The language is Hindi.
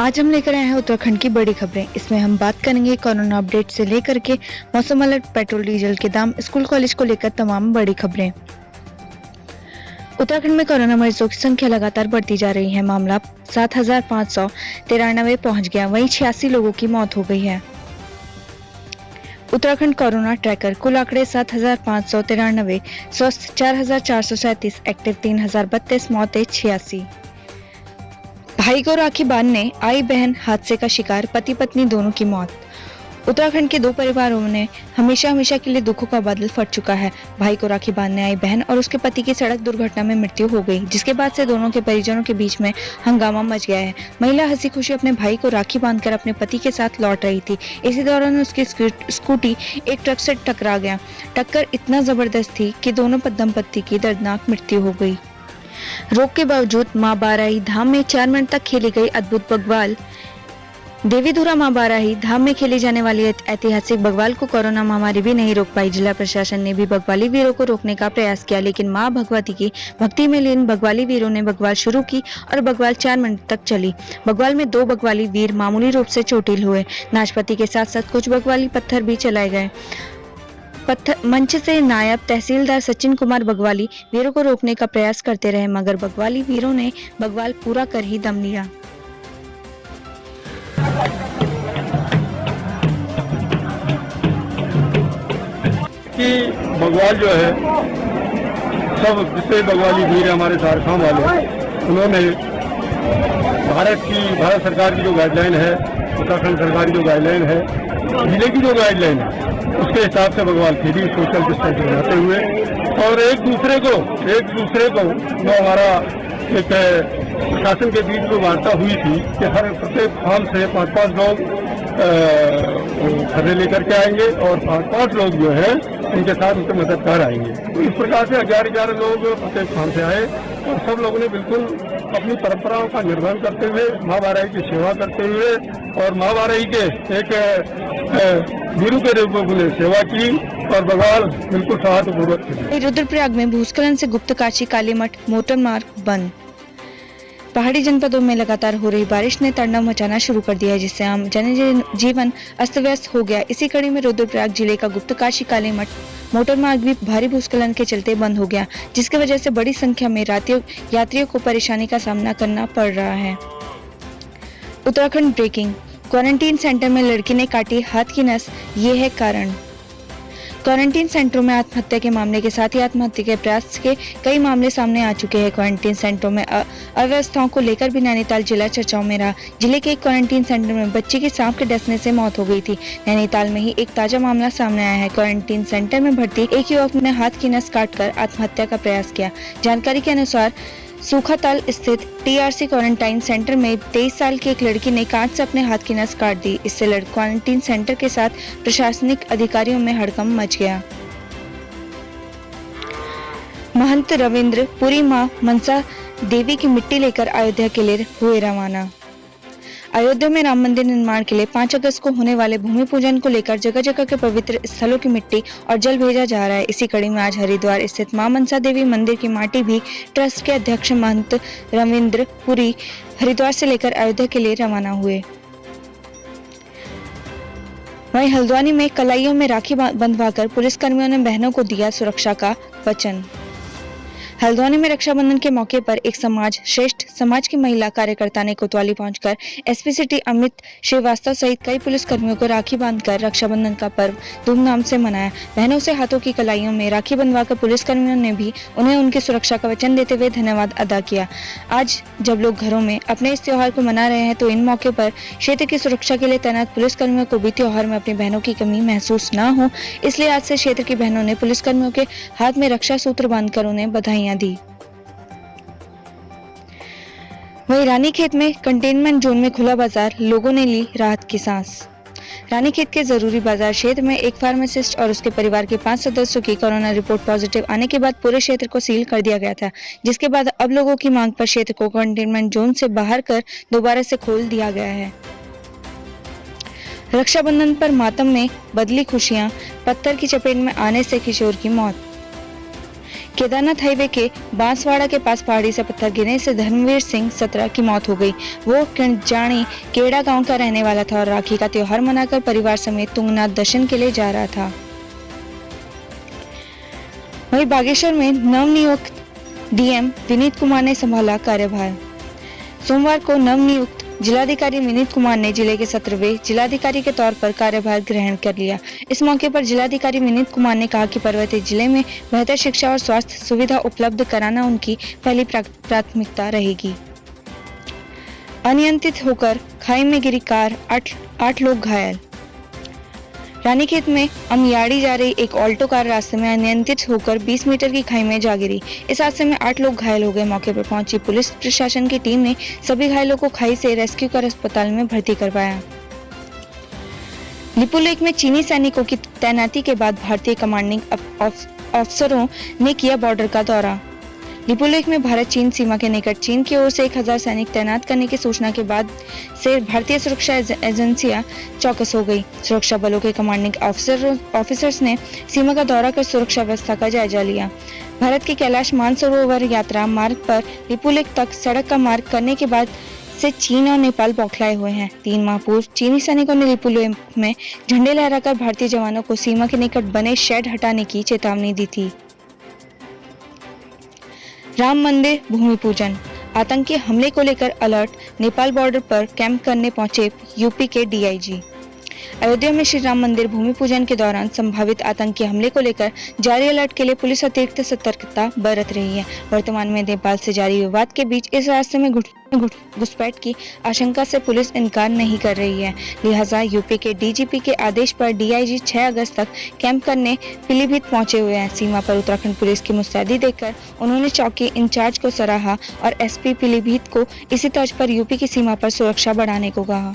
आज हम लेकर आए हैं उत्तराखंड की बड़ी खबरें। इसमें हम बात करेंगे कोरोना अपडेट से लेकर के मौसम अलर्ट, पेट्रोल डीजल के दाम, स्कूल कॉलेज को लेकर तमाम बड़ी खबरें। उत्तराखंड में कोरोना मरीजों की संख्या लगातार बढ़ती जा रही है। मामला 7,593 पहुंच गया, वहीं 86 लोगों की मौत हो गई है। उत्तराखंड कोरोना ट्रैकर, कुल आंकड़े 7,593, स्वस्थ 4,437, एक्टिव 3,032, मौतें 86। भाई को राखी बांधने आई बहन हादसे का शिकार, पति पत्नी दोनों की मौत। उत्तराखंड के दो परिवारों में हमेशा के लिए दुखों का बादल फट चुका है। भाई को राखी बांधने आई बहन और उसके पति की सड़क दुर्घटना में मृत्यु हो गई, जिसके बाद से दोनों के परिजनों के बीच में हंगामा मच गया है। महिला हंसी खुशी अपने भाई को राखी बांधकर अपने पति के साथ लौट रही थी। इसी दौरान उसकी स्कूटी एक ट्रक से टकरा गया। टक्कर इतना जबरदस्त थी कि दोनों दंपत्ति की दर्दनाक मृत्यु हो गई। रोक के बावजूद मां बाराही धाम में 4 मिनट तक खेली गई अद्भुत बग्वाल। देवीधुरा मां बाराही धाम में खेली जाने वाली ऐतिहासिक बग्वाल को कोरोना महामारी भी नहीं रोक पाई। जिला प्रशासन ने भी बग्वाली वीरों को रोकने का प्रयास किया, लेकिन मां भगवती की भक्ति में लीन बग्वाली वीरों ने बग्वाल शुरू की और बग्वाल 4 मिनट तक चली। बग्वाल में 2 बग्वाली वीर मामूली रूप से चोटिल हुए। नाशपाती के साथ साथ कुछ बग्वाली पत्थर भी चलाए गए। मंच से नायब तहसीलदार सचिन कुमार बग्वाली वीरों को रोकने का प्रयास करते रहे, मगर बग्वाली वीरों ने बग्वाल पूरा कर ही दम लिया। कि बग्वाल जो है, सब जितने बग्वाली वीर हमारे झारखंड वाले, उन्होंने भारत सरकार की जो गाइडलाइन है, उत्तराखंड सरकार की जो गाइडलाइन है, जिले की जो गाइडलाइन है, उसके हिसाब से बग्वाल खेली, सोशल डिस्टेंस बनाते हुए, और एक दूसरे को जो हमारा एक प्रशासन के बीच में वार्ता हुई थी कि हर प्रत्येक फार्म से 5-5 लोग खर्रे लेकर के आएंगे और 5-5 लोग जो है उनके साथ उनके मददगार आएंगे। तो इस प्रकार से 11-11 लोग प्रत्येक फार्म से आए और सब लोगों ने बिल्कुल अपनी परंपराओं का निर्वहन करते हुए, माँ बाराही की सेवा करते हुए और माँ बाराही के एक गुरु के रूप में उन्हें सेवा की और बग्वाल बिल्कुल सौहार्दपूर्वक। रुद्रप्रयाग में भूस्खलन से गुप्तकाशी कालीमठ मोटर मार्ग बंद। पहाड़ी जनपदों में लगातार हो रही बारिश ने तांडव मचाना शुरू कर दिया है, जिससे आम जनजीवन अस्त व्यस्त हो गया। इसी कड़ी में रुद्रप्रयाग जिले का गुप्तकाशी कालीमठ मोटर मार्ग भी भारी भूस्खलन के चलते बंद हो गया, जिसकी वजह से बड़ी संख्या में यात्रियों को परेशानी का सामना करना पड़ रहा है। उत्तराखंड ब्रेकिंग, क्वारंटीन सेंटर में लड़की ने काटी हाथ की नस, ये है कारण। क्वारंटीन सेंटरों में आत्महत्या के मामले के साथ ही आत्महत्या के प्रयास के कई मामले सामने आ चुके हैं। क्वारंटीन सेंटरों में अव्यवस्थाओं को लेकर भी नैनीताल जिला चर्चाओं में रहा। जिले के एक क्वारंटीन सेंटर में बच्चे की सांप के डसने से मौत हो गई थी। नैनीताल में ही एक ताजा मामला सामने आया है। क्वारंटीन सेंटर में भर्ती एक युवक ने हाथ की नस काटकर आत्महत्या का प्रयास किया। जानकारी के अनुसार सूखाताल स्थित टीआरसी क्वारंटाइन सेंटर में 23 साल की एक लड़की ने कांच से अपने हाथ की नस काट दी। इससे क्वारंटीन सेंटर के साथ प्रशासनिक अधिकारियों में हड़कंप मच गया। महंत रविंद्र पुरी मां मनसा देवी की मिट्टी लेकर अयोध्या के लिए हुए रवाना। अयोध्या में राम मंदिर निर्माण के लिए 5 अगस्त को होने वाले भूमि पूजन को लेकर जगह जगह के पवित्र स्थलों की मिट्टी और जल भेजा जा रहा है। इसी कड़ी में आज हरिद्वार स्थित मां मनसा देवी मंदिर की माटी भी ट्रस्ट के अध्यक्ष महंत रविंद्र पुरी हरिद्वार से लेकर अयोध्या के लिए रवाना हुए। वहीं हल्द्वानी में कलाइयों में राखी बंधवाकर पुलिसकर्मियों ने बहनों को दिया सुरक्षा का वचन। हल्द्वानी में रक्षाबंधन के मौके पर एक समाज श्रेष्ठ समाज की महिला कार्यकर्ता ने कोतवाली पहुंचकर एसपी सिटी अमित श्रीवास्तव सहित कई पुलिसकर्मियों को राखी बांधकर रक्षाबंधन का पर्व धूमधाम से मनाया। बहनों से हाथों की कलाइयों में राखी बंधवाकर पुलिसकर्मियों ने भी उन्हें उनकी सुरक्षा का वचन देते हुए धन्यवाद अदा किया। आज जब लोग घरों में अपने इस त्योहार को मना रहे हैं, तो इन मौके पर क्षेत्र की सुरक्षा के लिए तैनात पुलिसकर्मियों को भी त्योहार में अपनी बहनों की कमी महसूस न हो, इसलिए आज से क्षेत्र की बहनों ने पुलिसकर्मियों के हाथ में रक्षा सूत्र बांधकर उन्हें बधाइयां दी। वहीं रानीखेत में कंटेनमेंट जोन में खुला बाजार, लोगों ने ली राहत की सांस। रानीखेत के जरूरी बाजार क्षेत्र में एक फार्मासिस्ट और उसके परिवार के 5 सदस्यों की कोरोना रिपोर्ट पॉजिटिव आने के बाद पूरे क्षेत्र को सील कर दिया गया था, जिसके बाद अब लोगों की मांग पर क्षेत्र को कंटेनमेंट जोन से बाहर कर दोबारा से खोल दिया गया है। रक्षाबंधन पर मातम में बदली खुशियां, पत्थर की चपेट में आने से किशोर की मौत। केदारनाथ हाईवे के बांसवाड़ा के पास पहाड़ी से पत्थर गिरने से धर्मवीर सिंह 17 की मौत हो गई। वो किणजाणी केड़ा गांव का रहने वाला था और राखी का त्योहार मनाकर परिवार समेत तुंगनाथ दर्शन के लिए जा रहा था। वहीं बागेश्वर में नवनियुक्त डीएम विनीत कुमार ने संभाला कार्यभार। सोमवार को नवनियुक्त जिलाधिकारी विनीत कुमार ने जिले के 17वें जिलाधिकारी के तौर पर कार्यभार ग्रहण कर लिया। इस मौके पर जिलाधिकारी विनीत कुमार ने कहा कि पर्वतीय जिले में बेहतर शिक्षा और स्वास्थ्य सुविधा उपलब्ध कराना उनकी पहली प्राथमिकता रहेगी। अनियंत्रित होकर खाई में गिरी कार, 8 लोग घायल। रानीखेत में अमियाड़ी जा रही एक ऑल्टो कार रास्ते में अनियंत्रित होकर 20 मीटर की खाई में जा गिरी। इस हादसे में 8 लोग घायल हो गए। मौके पर पहुंची पुलिस प्रशासन की टीम ने सभी घायलों को खाई से रेस्क्यू कर अस्पताल में भर्ती करवाया। लिपुलेख में चीनी सैनिकों की तैनाती के बाद भारतीय कमांडिंग अफसरों ने किया बॉर्डर का दौरा। लिपुलेख में भारत चीन सीमा के निकट चीन की ओर से 1000 सैनिक तैनात करने की सूचना के बाद से भारतीय सुरक्षा एजेंसियां चौकस हो गई। सुरक्षा बलों के कमांडिंग ऑफिसर्स ने सीमा का दौरा कर सुरक्षा व्यवस्था का जायजा लिया। भारत की कैलाश मानसरोवर यात्रा मार्ग पर लिपुलेख तक सड़क का मार्ग करने के बाद से चीन और नेपाल बौखलाए हुए हैं। 3 माह पूर्व चीनी सैनिकों ने लिपुलेख में झंडे लहराकर भारतीय जवानों को सीमा के निकट बने शेड हटाने की चेतावनी दी थी। राम मंदिर भूमि पूजन, आतंकी हमले को लेकर अलर्ट। नेपाल बॉर्डर पर कैंप करने पहुंचे यूपी के डीआईजी। अयोध्या में श्री राम मंदिर भूमि पूजन के दौरान संभावित आतंकी हमले को लेकर जारी अलर्ट के लिए पुलिस अतिरिक्त सतर्कता बरत रही है। वर्तमान में नेपाल से जारी विवाद के बीच इस रास्ते में घुसपैठ की आशंका से पुलिस इनकार नहीं कर रही है। लिहाजा यूपी के डीजीपी के आदेश पर डीआईजी 6 अगस्त तक कैंप करने पीलीभीत पहुंचे हुए हैं। सीमा पर उत्तराखंड पुलिस की मुस्तैदी देखकर उन्होंने चौकी इंचार्ज को सराहा और एसपी पीलीभीत को इसी तर्ज पर यूपी की सीमा पर सुरक्षा बढ़ाने को कहा।